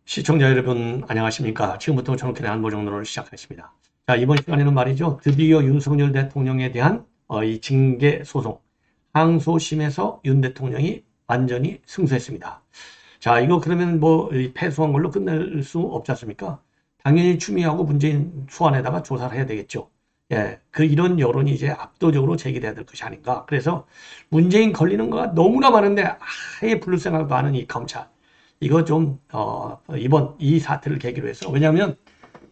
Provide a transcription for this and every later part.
시청자 여러분 안녕하십니까. 지금부터 저녁에 안보정론을 시작하겠습니다. 자, 이번 시간에는 말이죠. 드디어 윤석열 대통령에 대한 이 징계 소송 항소심에서 윤 대통령이 완전히 승소했습니다. 자, 이거 그러면 뭐 패소한 걸로 끝낼 수 없지 않습니까? 당연히 추미애하고 문재인 소환에다가 조사를 해야 되겠죠. 예, 이런 여론이 이제 압도적으로 제기돼야 될 것이 아닌가. 그래서 문재인 걸리는 거가 너무나 많은데 아예 부를 생각도 안 하는 이 검찰. 이거 좀 이번 이 사태를 계기로 해서, 왜냐하면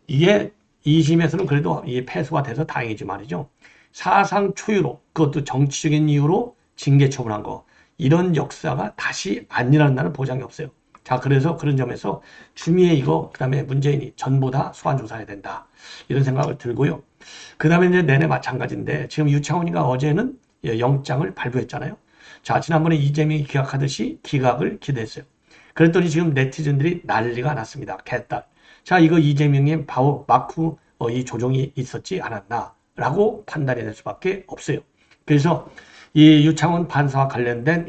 이게 2심에서는 그래도 이게 패소가 돼서 다행이지 말이죠. 사상 초유로, 그것도 정치적인 이유로 징계 처분한 거, 이런 역사가 다시 안 일어난다는 보장이 없어요. 자, 그래서 그런 점에서 추미애 이거, 그 다음에 문재인이 전부 다 소환 조사해야 된다, 이런 생각을 들고요. 그 다음에 이제 내내 마찬가지인데, 지금 유창훈이가 어제는 영장을 발부했잖아요. 자, 지난번에 이재명이 기각하듯이 기각을 기대했어요. 그랬더니 지금 네티즌들이 난리가 났습니다. 개딸. 자, 이거 이재명의 바로 마크 이 조정이 있었지 않았나 라고 판단이 될 수밖에 없어요. 그래서 이 유창훈 판사와 관련된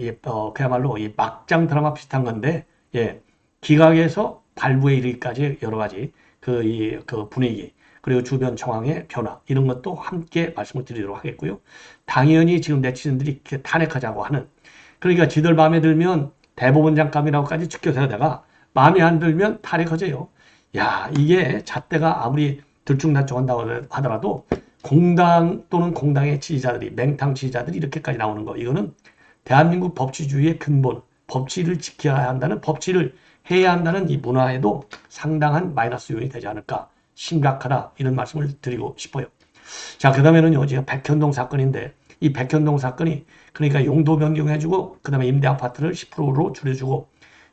그야말로 이 막장 드라마 비슷한 건데, 예, 기각에서 발부에 이르기까지 여러 가지 그 분위기, 그리고 주변 정황의 변화, 이런 것도 함께 말씀을 드리도록 하겠고요. 당연히 지금 네티즌들이 이렇게 탄핵하자고 하는, 그러니까 지들 마음에 들면 대법원장감이라고까지 지켜서다가 마음에 안 들면 탈핵하져요. 야, 이게 잣대가 아무리 들쭉날쭉한다고 하더라도 공당 또는 공당의 지지자들이, 맹탕 지지자들이 이렇게까지 나오는 거, 이거는 대한민국 법치주의의 근본, 법치를 지켜야 한다는, 법치를 해야 한다는 이 문화에도 상당한 마이너스 요인이 되지 않을까, 심각하다, 이런 말씀을 드리고 싶어요. 자, 그 다음에는요, 지금 백현동 사건인데, 이 백현동 사건이 그러니까 용도 변경해주고, 그 다음에 임대 아파트를 10%로 줄여주고,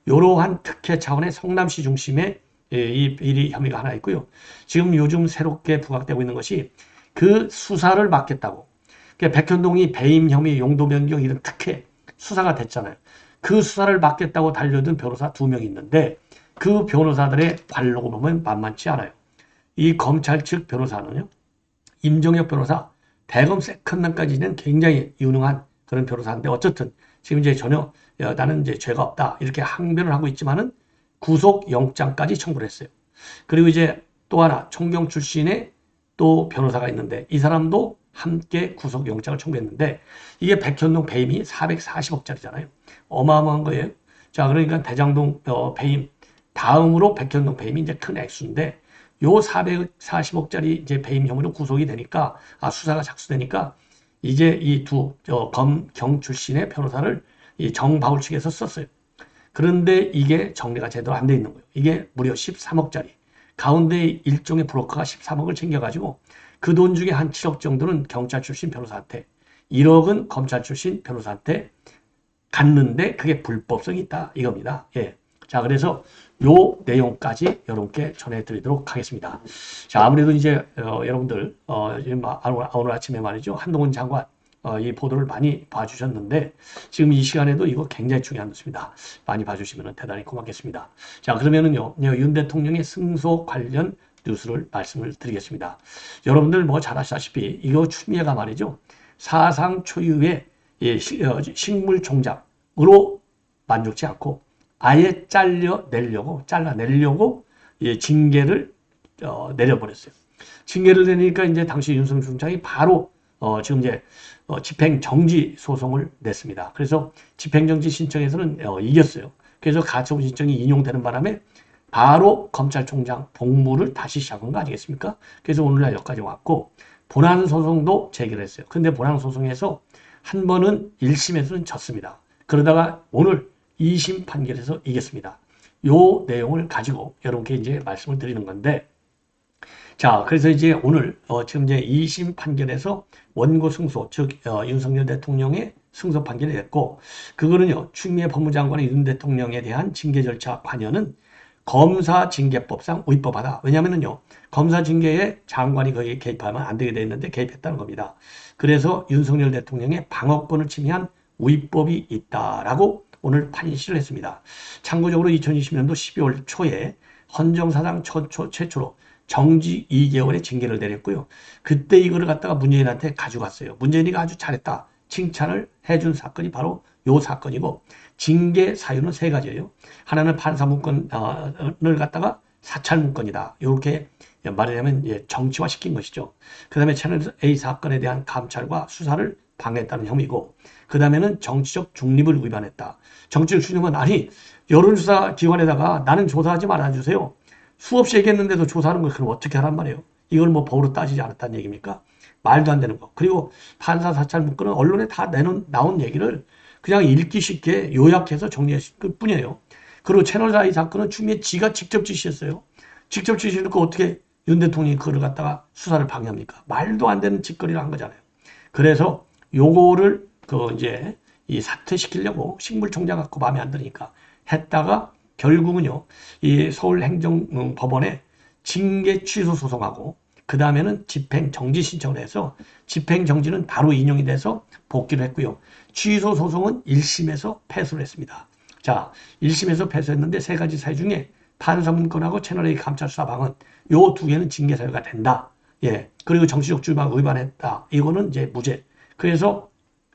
이러한 특혜 차원의 성남시 중심의 이 비리 혐의가 하나 있고요. 지금 요즘 새롭게 부각되고 있는 것이 그 수사를 맡겠다고. 그러니까 백현동이 배임 혐의, 용도 변경 이런 특혜 수사가 됐잖아요. 그 수사를 맡겠다고 달려든 변호사 2명 있는데, 그 변호사들의 관록을 보면 만만치 않아요. 이 검찰 측 변호사는요, 임종혁 변호사, 대검 세컨맨까지는 굉장히 유능한 그런 변호사인데, 어쨌든 지금 이제 전혀 나는 이제 죄가 없다 이렇게 항변을 하고 있지만은 구속영장까지 청구를 했어요. 그리고 이제 또 하나 총경 출신의 또 변호사가 있는데, 이 사람도 함께 구속영장을 청구했는데, 이게 백현동 배임이 440억짜리잖아요. 어마어마한 거예요. 자, 그러니까 대장동 배임 다음으로 백현동 배임이 이제 큰 액수인데, 요 440억짜리 이제 배임 혐의로 구속이 되니까, 수사가 착수되니까, 이제 이 검경 출신의 변호사를 이 정바울 측에서 썼어요. 그런데 이게 정리가 제대로 안 돼 있는 거예요. 이게 무려 13억짜리. 가운데 일종의 브로커가 13억을 챙겨가지고, 그 돈 중에 한 7억 정도는 경찰 출신 변호사한테, 1억은 검찰 출신 변호사한테 갔는데, 그게 불법성이 있다, 이겁니다. 예. 자, 그래서 요 내용까지 여러분께 전해드리도록 하겠습니다. 자, 아무래도 이제 여러분들 오늘 아침에 말이죠, 한동훈 장관 이 보도를 많이 봐주셨는데, 지금 이 시간에도 이거 굉장히 중요한 뉴스입니다. 많이 봐주시면 대단히 고맙겠습니다. 자, 그러면은요, 윤 대통령의 승소 관련 뉴스를 말씀을 드리겠습니다. 여러분들 뭐 잘 아시다시피 이거 추미애가 말이죠, 사상 초유의 식물 종작으로 만족치 않고 아예 잘라내려고 징계를 내려버렸어요. 징계를 내니까 이제 당시 윤석열 총장이 바로 지금 이제 집행정지 소송을 냈습니다. 그래서 집행정지 신청에서는 이겼어요. 그래서 가처분 신청이 인용되는 바람에 바로 검찰총장 복무를 다시 시작한 거 아니겠습니까? 그래서 오늘날 여기까지 왔고, 본안 소송도 제기를 했어요. 근데 본안 소송에서 한 번은 1심에서는 졌습니다. 그러다가 오늘 2심 판결에서 이겼습니다. 요 내용을 가지고 여러분께 이제 말씀을 드리는 건데, 자, 그래서 이제 오늘 지금 이제 2심 판결에서 원고 승소, 즉 윤석열 대통령의 승소 판결이 됐고, 그거는요, 추미애 법무장관의 윤 대통령에 대한 징계 절차 관여는 검사징계법상 위법하다. 왜냐면은요, 검사징계에 장관이 거기에 개입하면 안 되게 돼 있는데 개입했다는 겁니다. 그래서 윤석열 대통령의 방어권을 침해한 위법이 있다라고 오늘 판시를 했습니다. 참고적으로 2020년도 12월 초에 헌정사상 최초로 정지 2개월의 징계를 내렸고요. 그때 이거를 갖다가 문재인한테 가져갔어요. 문재인이가 아주 잘했다. 칭찬을 해준 사건이 바로 요 사건이고, 징계 사유는 세 가지예요. 하나는 판사 문건을 갖다가 사찰 문건이다. 이렇게 말하자면 정치화 시킨 것이죠. 그 다음에 채널 A 사건에 대한 감찰과 수사를 방해했다는 혐의고, 그 다음에는 정치적 중립을 위반했다. 정치적 중립은 아니, 여론조사 기관에다가 나는 조사하지 말아주세요. 수없이 얘기했는데도 조사하는 걸 그럼 어떻게 하란 말이에요. 이걸 뭐 법으로 따지지 않았다는 얘기입니까? 말도 안 되는 거. 그리고 판사 사찰 문건은 언론에 다 나온 얘기를 그냥 읽기 쉽게 요약해서 정리했을 뿐이에요. 그리고 채널4 사건은 추미애 지가 직접 지시했어요. 직접 지시해놓고 어떻게 윤 대통령이 그걸 갖다가 수사를 방해합니까? 말도 안 되는 짓거리를 한 거잖아요. 그래서 요거를 이제 이 사퇴시키려고 식물총장 갖고 마음에 안 드니까 했다가 결국은요, 이 서울행정법원에 징계 취소 소송하고 그 다음에는 집행정지 신청을 해서 집행정지는 바로 인용이 돼서 복귀를 했고요. 취소 소송은 1심에서 패소를 했습니다. 자, 1심에서 패소했는데 세 가지 사유 중에 판사 문건하고 채널A 감찰 수사방은 요 두 개는 징계 사유가 된다. 예. 그리고 정치적 중립을 위반했다. 이거는 이제 무죄. 그래서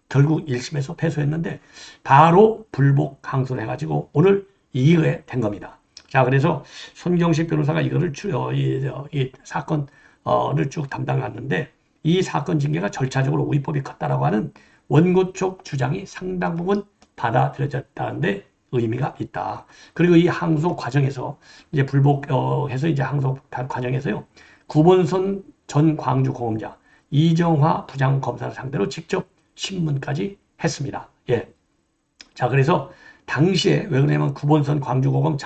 결국 1심에서 패소했는데 바로 불복 항소를 해가지고 오늘 이기게 된 겁니다. 자, 그래서 손경식 변호사가 이거를 이 사건을 쭉 담당했는데 이 사건 징계가 절차적으로 위법이 컸다라고 하는 원고 쪽 주장이 상당 부분 받아들여졌다는데 의미가 있다. 그리고 이 항소 과정에서 이제 불복해서 이제 항소 과정에서요, 구본선 전 광주고검장 이정화 부장검사를 상대로 직접 신문까지 했습니다. 예. 자, 그래서 당시에 왜 그러냐면 구본선 광주고검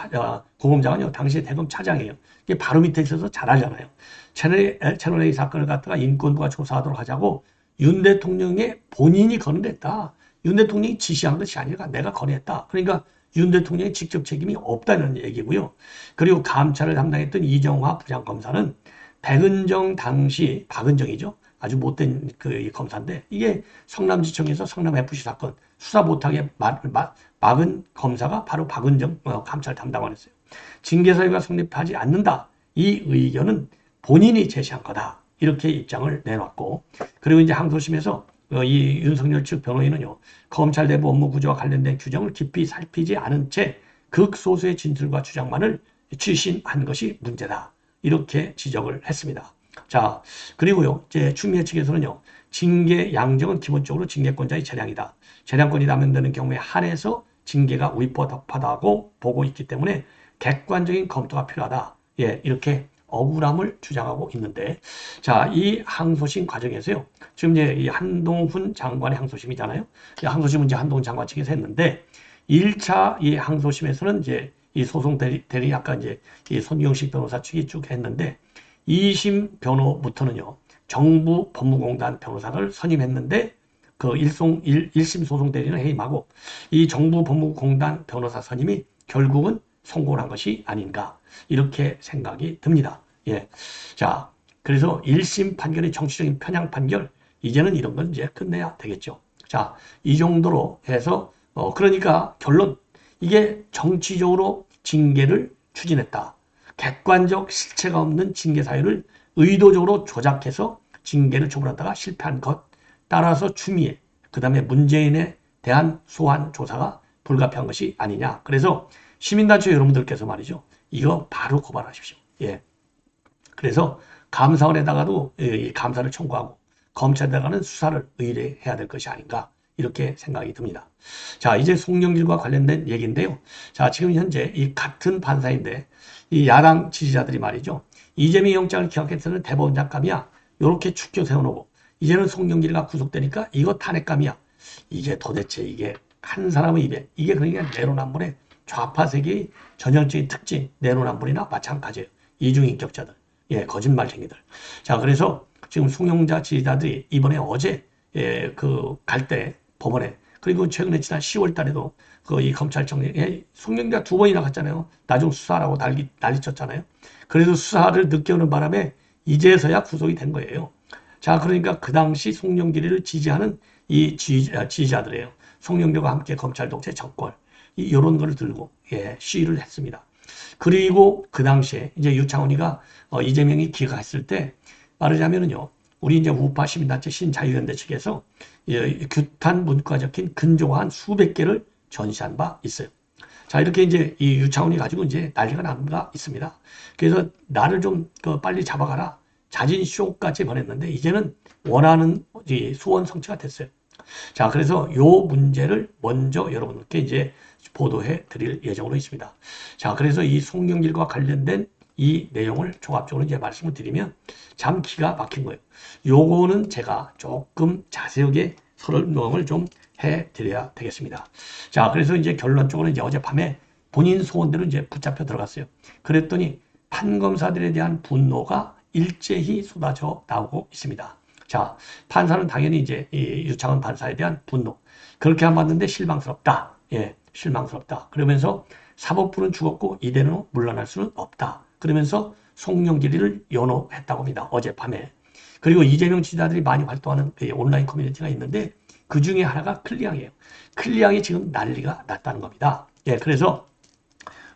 고검장은요, 당시에 대검 차장이에요. 이게 바로 밑에 있어서 잘 알잖아요. 채널A 사건을 갖다가 인권부가 조사하도록 하자고 윤 대통령의 본인이 건의했다. 윤 대통령이 지시한 것이 아니라 내가 건의했다. 그러니까 윤 대통령의 직접 책임이 없다는 얘기고요. 그리고 감찰을 담당했던 이정화 부장검사는 백은정 당시 박은정이죠. 아주 못된 그 검사인데 이게 성남지청에서 성남FC 사건 수사 못하게 막은 검사가 바로 박은정 감찰 담당관이었어요. 징계 사유가 성립하지 않는다. 이 의견은 본인이 제시한 거다. 이렇게 입장을 내놨고, 그리고 이제 항소심에서 이 윤석열 측 변호인은요, 검찰 내부 업무 구조와 관련된 규정을 깊이 살피지 않은 채 극소수의 진술과 주장만을 취신한 것이 문제다. 이렇게 지적을 했습니다. 자, 그리고요, 이제 추미애 측에서는요, 징계 양정은 기본적으로 징계권자의 재량이다. 재량권이 남용되는 경우에 한해서 징계가 위법하다고 보고 있기 때문에 객관적인 검토가 필요하다. 예, 이렇게 억울함을 주장하고 있는데, 자, 이 항소심 과정에서요, 지금 이제 이 한동훈 장관의 항소심이잖아요. 이 항소심은 이제 한동훈 장관 측에서 했는데, 1차 이 항소심에서는 이제 이 소송 대리 아까 이제 이 손경식 변호사 측이 쭉 했는데, 2심 변호부터는요, 정부 법무공단 변호사를 선임했는데, 그 1심 소송 대리는 해임하고, 이 정부 법무공단 변호사 선임이 결국은 성공한 것이 아닌가, 이렇게 생각이 듭니다. 예. 자, 그래서 1심 판결의 정치적인 편향 판결, 이제는 이런 건 이제 끝내야 되겠죠. 자, 이 정도로 해서, 그러니까 결론, 이게 정치적으로 징계를 추진했다. 객관적 실체가 없는 징계 사유를 의도적으로 조작해서 징계를 처분하다가 실패한 것. 따라서 추미애, 그 다음에 문재인에 대한 소환 조사가 불가피한 것이 아니냐. 그래서 시민단체 여러분들께서 말이죠, 이거 바로 고발하십시오. 예. 그래서 감사원에다가도 이 감사를 청구하고 검찰에다가는 수사를 의뢰해야 될 것이 아닌가, 이렇게 생각이 듭니다. 자, 이제 송영길과 관련된 얘기인데요. 자, 지금 현재 이 같은 판사인데 이 야당 지지자들이 말이죠, 이재명 영장을 기각했서는 대법원장감이야, 이렇게 축켜 세워놓고 이제는 송영길가 구속되니까 이거 탄핵감이야. 이게 도대체 이게 한 사람의 입에, 이게 그러니까 내로남불의 좌파 세계의 전형적인 특징, 내로남불이나 마찬가지예요. 이중인격자들, 예, 거짓말쟁이들. 자, 그래서 지금 송영자 지지자들이 이번에 어제 갈 때 법원에, 그리고 최근에 지난 10월 달에도 이 검찰청에 송영자 2번이나 갔잖아요. 나중 수사라고 난리쳤잖아요. 그래도 수사를 늦게 오는 바람에 이제서야 구속이 된 거예요. 자, 그러니까 그 당시 송영길을 지지하는 이 지지자들이에요. 송영길과 함께 검찰 독재 정권, 이런 거를 들고 시위를 했습니다. 그리고 그 당시에 이제 유창훈이가 이재명이 기각했을 때 말하자면은요, 우리 이제 우파 시민단체 신자유연대 측에서 규탄 문구가 적힌 근조가 한 수백 개를 전시한 바 있어요. 자, 이렇게 이제 이 유창훈이 가지고 이제 난리가 난 바 있습니다. 그래서 나를 좀 빨리 잡아가라. 자진 쇼까지 보냈는데 이제는 원하는 소원 성취가 됐어요. 자, 그래서 요 문제를 먼저 여러분께 이제 보도해 드릴 예정으로 있습니다. 자, 그래서 이 송영길과 관련된 이 내용을 종합적으로 이제 말씀을 드리면 참 기가 막힌 거예요. 요거는 제가 조금 자세하게 설명을 좀 해 드려야 되겠습니다. 자, 그래서 이제 결론적으로 이제 어젯밤에 본인 소원대로 이제 붙잡혀 들어갔어요. 그랬더니 판검사들에 대한 분노가 일제히 쏟아져 나오고 있습니다. 자, 판사는 당연히 이제 이 유창훈 판사에 대한 분노. 그렇게 안 봤는데 실망스럽다. 예, 실망스럽다. 그러면서 사법부는 죽었고 이대로 물러날 수는 없다. 그러면서 송영길이를 연호했다고 합니다. 어젯밤에. 그리고 이재명 지지자들이 많이 활동하는 온라인 커뮤니티가 있는데 그 중에 하나가 클리앙이에요. 클리앙이 지금 난리가 났다는 겁니다. 예, 그래서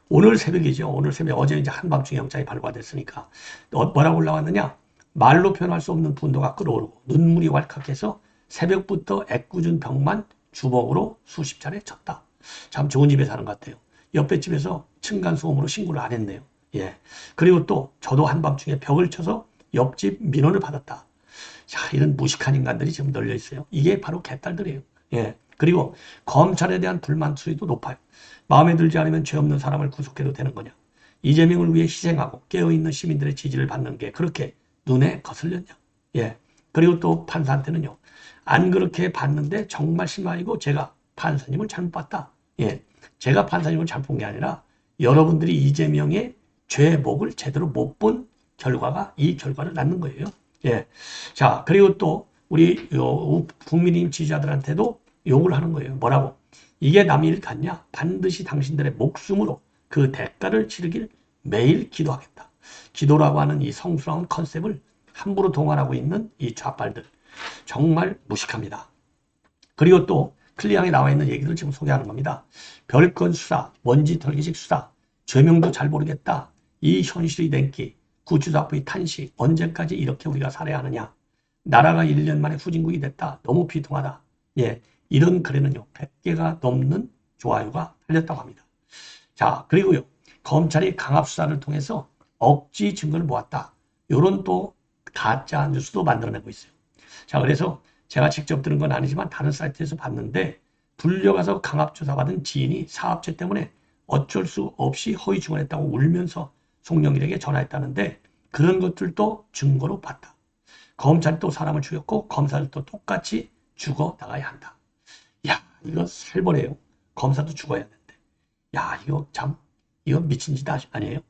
오늘 새벽이죠. 오늘 새벽, 어제 이제 한밤중에 영장이 발부됐으니까 뭐라고 올라왔느냐? 말로 표현할 수 없는 분노가 끓어오르고 눈물이 왈칵해서 새벽부터 애꿎은 벽만 주먹으로 수십 차례 쳤다. 참 좋은 집에 사는 것 같아요. 옆에 집에서 층간소음으로 신고를 안 했네요. 예. 그리고 또 저도 한밤중에 벽을 쳐서 옆집 민원을 받았다. 자, 이런 무식한 인간들이 지금 널려 있어요. 이게 바로 개딸들이에요. 예. 그리고 검찰에 대한 불만 수위도 높아요. 마음에 들지 않으면 죄 없는 사람을 구속해도 되는 거냐. 이재명을 위해 희생하고 깨어있는 시민들의 지지를 받는 게 그렇게 눈에 거슬렸냐. 예. 그리고 또 판사한테는요. 안 그렇게 봤는데 정말 실망이고 제가 판사님을 잘못 봤다. 예. 제가 판사님을 잘못 본 게 아니라 여러분들이 이재명의 죄목을 제대로 못 본 결과가 이 결과를 낳는 거예요. 예. 자, 그리고 또 우리 국민의힘 지지자들한테도 욕을 하는 거예요. 뭐라고? 이게 남의 일 같냐? 반드시 당신들의 목숨으로 그 대가를 치르길 매일 기도하겠다. 기도라고 하는 이 성스러운 컨셉을 함부로 동원하고 있는 이 좌빨들. 정말 무식합니다. 그리고 또 클리앙에 나와 있는 얘기를 지금 소개하는 겁니다. 별건 수사, 먼지 털기식 수사, 죄명도 잘 모르겠다. 이 현실이 된기, 구치소의 탄식, 언제까지 이렇게 우리가 살아야 하느냐. 나라가 1년 만에 후진국이 됐다. 너무 비통하다. 예, 이런 글에는요. 100개가 넘는 좋아요가 달렸다고 합니다. 자, 그리고요. 검찰이 강압수사를 통해서 억지 증거를 모았다. 요런 또 가짜 뉴스도 만들어내고 있어요. 자, 그래서 제가 직접 들은 건 아니지만 다른 사이트에서 봤는데 불려가서 강압조사받은 지인이 사업체 때문에 어쩔 수 없이 허위 증언했다고 울면서 송영길에게 전화했다는데 그런 것들도 증거로 봤다. 검찰이 또 사람을 죽였고 검사들도 똑같이 죽어 나가야 한다. 야, 이거 살벌해요. 검사도 죽어야 하는데. 야, 이거 참, 이거 미친 짓 아니에요?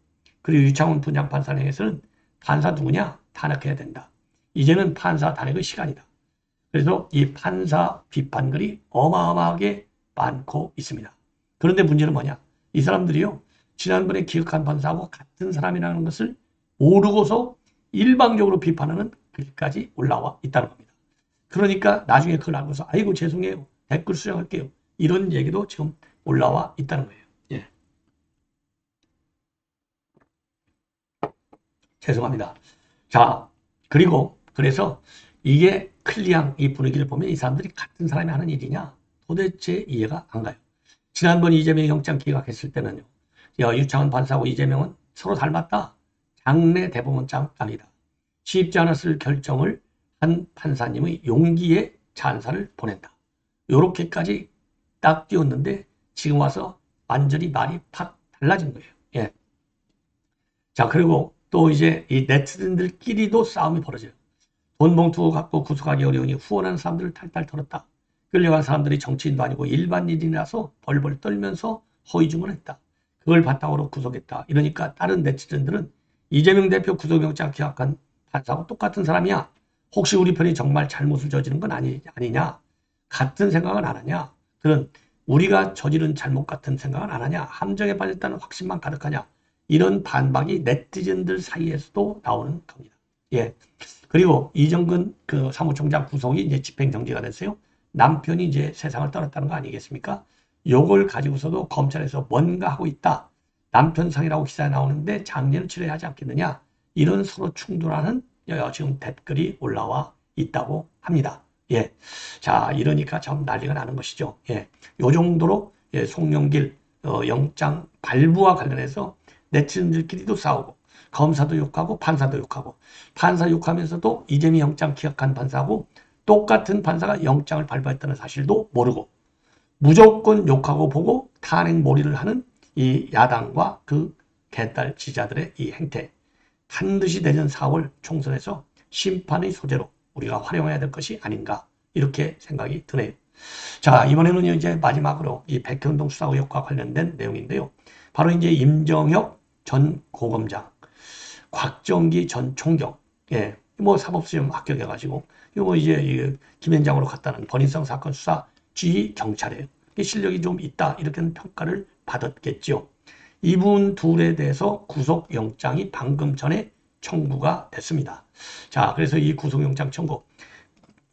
그리고 유창훈 분양판사령에서는 판사 누구냐? 탄핵해야 된다. 이제는 판사 탄핵의 시간이다. 그래서 이 판사 비판글이 어마어마하게 많고 있습니다. 그런데 문제는 뭐냐? 이 사람들이요. 지난번에 기각한 판사하고 같은 사람이라는 것을 모르고서 일방적으로 비판하는 글까지 올라와 있다는 겁니다. 그러니까 나중에 그걸 알고서 아이고 죄송해요. 댓글 수정할게요. 이런 얘기도 지금 올라와 있다는 거예요. 예. 죄송합니다. 자, 그리고 그래서 이게 클리앙 이 분위기를 보면 이 사람들이 같은 사람이 하는 일이냐? 도대체 이해가 안 가요. 지난번 이재명 영장 기각했을 때는요. 유창훈 판사하고 이재명은 서로 닮았다. 장래 대법원장 아니다. 쉽지 않았을 결정을 한 판사님의 용기에 찬사를 보낸다. 요렇게까지 딱 띄웠는데 지금 와서 완전히 말이 팍 달라진 거예요. 예. 자, 그리고 또 이제 이 네티즌들끼리도 싸움이 벌어져요. 돈 봉투 갖고 구속하기 어려우니 후원하는 사람들을 탈탈 털었다. 끌려간 사람들이 정치인도 아니고 일반인이라서 벌벌 떨면서 허위 증언을 했다. 그걸 바탕으로 구속했다. 이러니까 다른 네티즌들은 이재명 대표 구속영장 기각한 판사하고 똑같은 사람이야. 혹시 우리 편이 정말 잘못을 저지른 건 아니냐? 같은 생각은 안 하냐? 그런 우리가 저지른 잘못 같은 생각은 안 하냐? 함정에 빠졌다는 확신만 가득하냐? 이런 반박이 네티즌들 사이에서도 나오는 겁니다. 예. 그리고 이정근 그 사무총장 구속이 이제 집행정지가 됐어요. 남편이 이제 세상을 떠났다는 거 아니겠습니까? 요걸 가지고서도 검찰에서 뭔가 하고 있다. 남편 상이라고 기사에 나오는데 장례는 치러야 하지 않겠느냐. 이런 서로 충돌하는 지금 댓글이 올라와 있다고 합니다. 예. 자, 이러니까 참 난리가 나는 것이죠. 예. 요 정도로 송영길 영장 발부와 관련해서 네티즌들끼리도 싸우고 검사도 욕하고 판사도 욕하고 판사 욕하면서도 이재명 영장 기각한 판사하고 똑같은 판사가 영장을 발부했다는 사실도 모르고 무조건 욕하고 보고 탄핵몰이를 하는 이 야당과 그 개딸 지지자들의 이 행태, 반드시 내년 4월 총선에서 심판의 소재로 우리가 활용해야 될 것이 아닌가 이렇게 생각이 드네요. 자, 이번에는 이제 마지막으로 이 백현동 수사 의혹과 관련된 내용인데요. 바로 이제 임정혁 전 고검장, 곽정기 전 총경, 예, 뭐 사법시험 합격해가지고 이거 이제 김현장으로 갔다는 번인성 사건 수사 지휘 경찰이에요. 실력이 좀 있다 이렇게 평가를 받았겠죠. 이분 둘에 대해서 구속영장이 방금 전에 청구가 됐습니다. 자, 그래서 이 구속영장 청구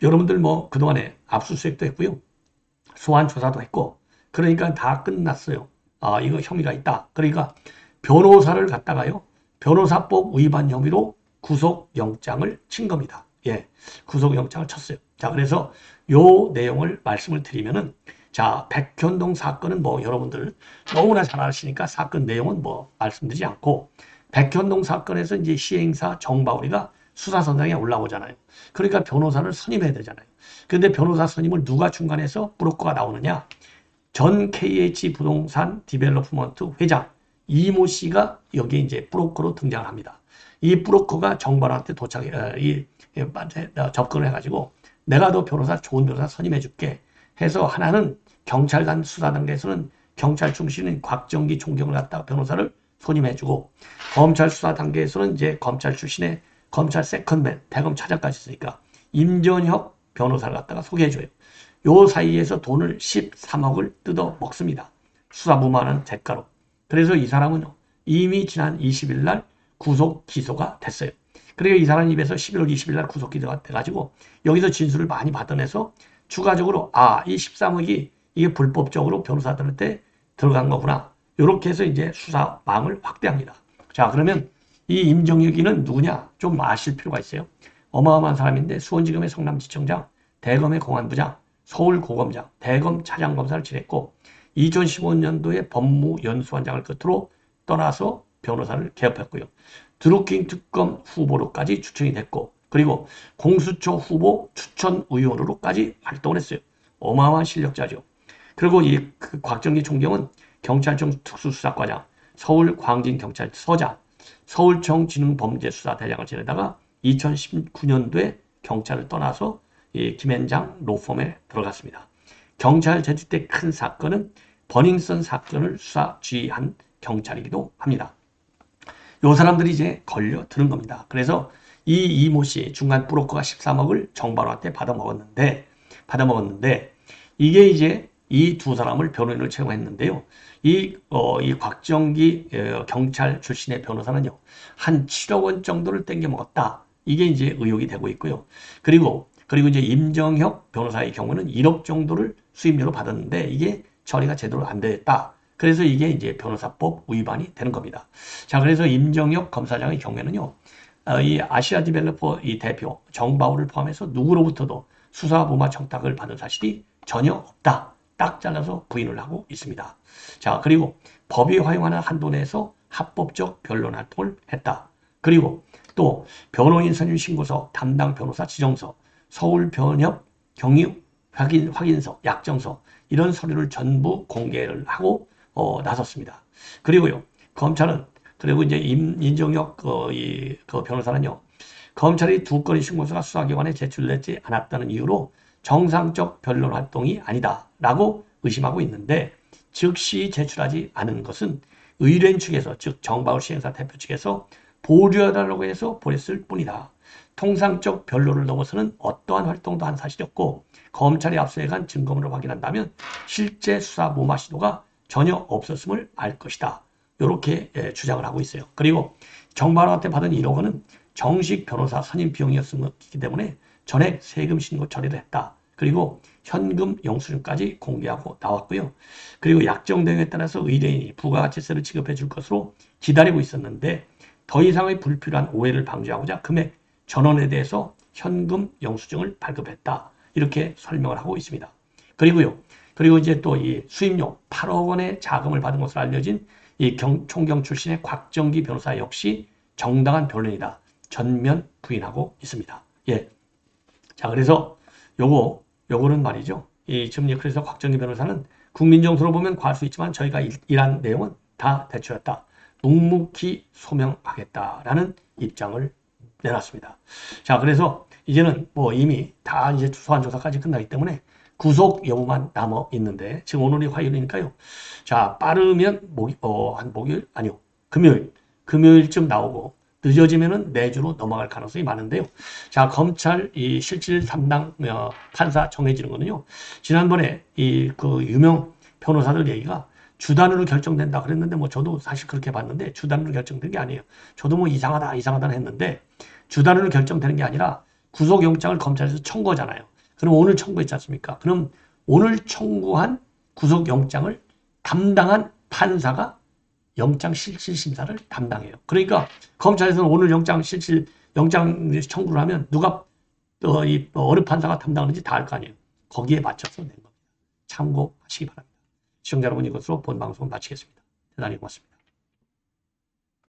여러분들 뭐 그동안에 압수수색도 했고요. 소환 조사도 했고 그러니까 다 끝났어요. 아, 이거 혐의가 있다. 그러니까 변호사를 갖다가요. 변호사법 위반 혐의로 구속영장을 친 겁니다. 예, 구속영장을 쳤어요. 자, 그래서 요 내용을 말씀을 드리면은 자, 백현동 사건은 뭐 여러분들 너무나 잘 아시니까 사건 내용은 뭐 말씀드리지 않고 백현동 사건에서 이제 시행사 정바울이가 수사선상에 올라오잖아요. 그러니까 변호사를 선임해야 되잖아요. 그런데 변호사 선임을 누가 중간에서 브로커가 나오느냐? 전 KH 부동산 디벨로프먼트 회장 이모 씨가 여기에 이제 브로커로 등장을 합니다. 이 브로커가 정바울한테 접근을 해가지고 내가 너 변호사 좋은 변호사 선임해 줄게 해서 하나는 경찰관 수사 단계에서는 경찰 출신인 곽정기 총경을 갖다가 변호사를 선임해주고 검찰 수사 단계에서는 이제 검찰 출신의 검찰 세컨맨 대검 차장까지 있으니까 임전혁 변호사를 갖다가 소개해줘요. 요 사이에서 돈을 13억을 뜯어 먹습니다. 수사 무마하는 대가로. 그래서 이 사람은 이미 지난 20일 날 구속 기소가 됐어요. 그리고 이 사람 입에서 11월 20일 날 구속 기소가 돼가지고 여기서 진술을 많이 받아내서 추가적으로 이 13억이 이게 불법적으로 변호사들한테 들어간 거구나. 이렇게 해서 이제 수사망을 확대합니다. 자, 그러면 이 임정혁이는 누구냐? 좀 아실 필요가 있어요. 어마어마한 사람인데 수원지검의 성남지청장, 대검의 공안부장, 서울고검장, 대검 차장검사를 지냈고 2015년도에 법무연수원장을 끝으로 떠나서 변호사를 개업했고요. 드루킹 특검 후보로까지 추천이 됐고 그리고 공수처 후보 추천위원으로까지 활동을 했어요. 어마어마한 실력자죠. 그리고 그 곽정기 총경은 경찰청 특수수사과장, 서울광진경찰서장, 서울청지능범죄수사대장을 지내다가 2019년도에 경찰을 떠나서 김현장 로펌에 들어갔습니다. 경찰 재직 때 큰 사건은 버닝썬 사건을 수사 지휘한 경찰이기도 합니다. 요 사람들이 이제 걸려드는 겁니다. 그래서 이 이모 씨 중간 브로커가 13억을 정바로한테 받아먹었는데 이게 이제 이 두 사람을 변호인을 채용했는데요. 이 곽정기 경찰 출신의 변호사는요. 한 7억 원 정도를 땡겨 먹었다. 이게 이제 의혹이 되고 있고요. 그리고 이제 임정혁 변호사의 경우는 1억 정도를 수임료로 받았는데 이게 처리가 제대로 안 됐다. 그래서 이게 이제 변호사법 위반이 되는 겁니다. 자, 그래서 임정혁 검사장의 경우에는요. 이 아시아 디벨로퍼 이 대표 정바울을 포함해서 누구로부터도 수사 무마 청탁을 받은 사실이 전혀 없다. 딱 잘라서 부인을 하고 있습니다. 자, 그리고 법이 허용하는 한도 내에서 합법적 변론 활동을 했다. 그리고 또 변호인 선임 신고서, 담당 변호사 지정서, 서울변협 경위 확인서, 약정서 이런 서류를 전부 공개를 하고 나섰습니다. 그리고요, 검찰은 그리고 이제 임정혁 그 변호사는요, 검찰이 두 건의 신고서가 수사기관에 제출되지 않았다는 이유로 정상적 변론 활동이 아니다라고 의심하고 있는데 즉시 제출하지 않은 것은 의뢰인 측에서 즉 정바울 시행사 대표 측에서 보류해달라고 해서 보냈을 뿐이다. 통상적 변론을 넘어서는 어떠한 활동도 한 사실이 없고 검찰이 압수해간 증거물을 확인한다면 실제 수사 무마 시도가 전혀 없었음을 알 것이다. 이렇게 주장을 하고 있어요. 그리고 정바울한테 받은 1억 원은 정식 변호사 선임 비용이었기 때문에 전액 세금 신고 처리를 했다. 그리고 현금 영수증까지 공개하고 나왔고요. 그리고 약정 내용에 따라서 의뢰인이 부가가치세를 지급해 줄 것으로 기다리고 있었는데 더 이상의 불필요한 오해를 방지하고자 금액 전원에 대해서 현금 영수증을 발급했다. 이렇게 설명을 하고 있습니다. 그리고 이제 또 이 수임료 8억 원의 자금을 받은 것으로 알려진 이 총경 출신의 곽정기 변호사 역시 정당한 변론이다. 전면 부인하고 있습니다. 예. 자, 그래서 요거는 말이죠. 그래서 곽정기 변호사는 국민정서로 보면 과할 수 있지만 저희가 일한 내용은 다 대충했다. 묵묵히 소명하겠다라는 입장을 내놨습니다. 자, 그래서 이제는 뭐 이미 다 이제 소환 조사까지 끝나기 때문에 구속 여부만 남아 있는데 지금 오늘이 화요일이니까요. 자, 빠르면 금요일쯤 나오고 늦어지면은 내주로 넘어갈 가능성이 많은데요. 자, 검찰 이 실질 담당 판사 정해지는 거는요. 지난번에 그 유명 변호사들 얘기가 주단으로 결정된다 그랬는데 뭐 저도 사실 그렇게 봤는데 주단으로 결정된 게 아니에요. 저도 뭐 이상하다 했는데 주단으로 결정되는 게 아니라 구속영장을 검찰에서 청구하잖아요. 그럼 오늘 청구했지 않습니까? 그럼 오늘 청구한 구속영장을 담당한 판사가 영장실질심사를 담당해요. 그러니까 검찰에서는 오늘 영장 청구를 하면 누가 어느 판사가 담당하는지 다 알 거 아니에요. 거기에 맞춰서 낸 겁니다. 참고하시기 바랍니다. 시청자 여러분, 이것으로 본 방송 마치겠습니다. 대단히 고맙습니다.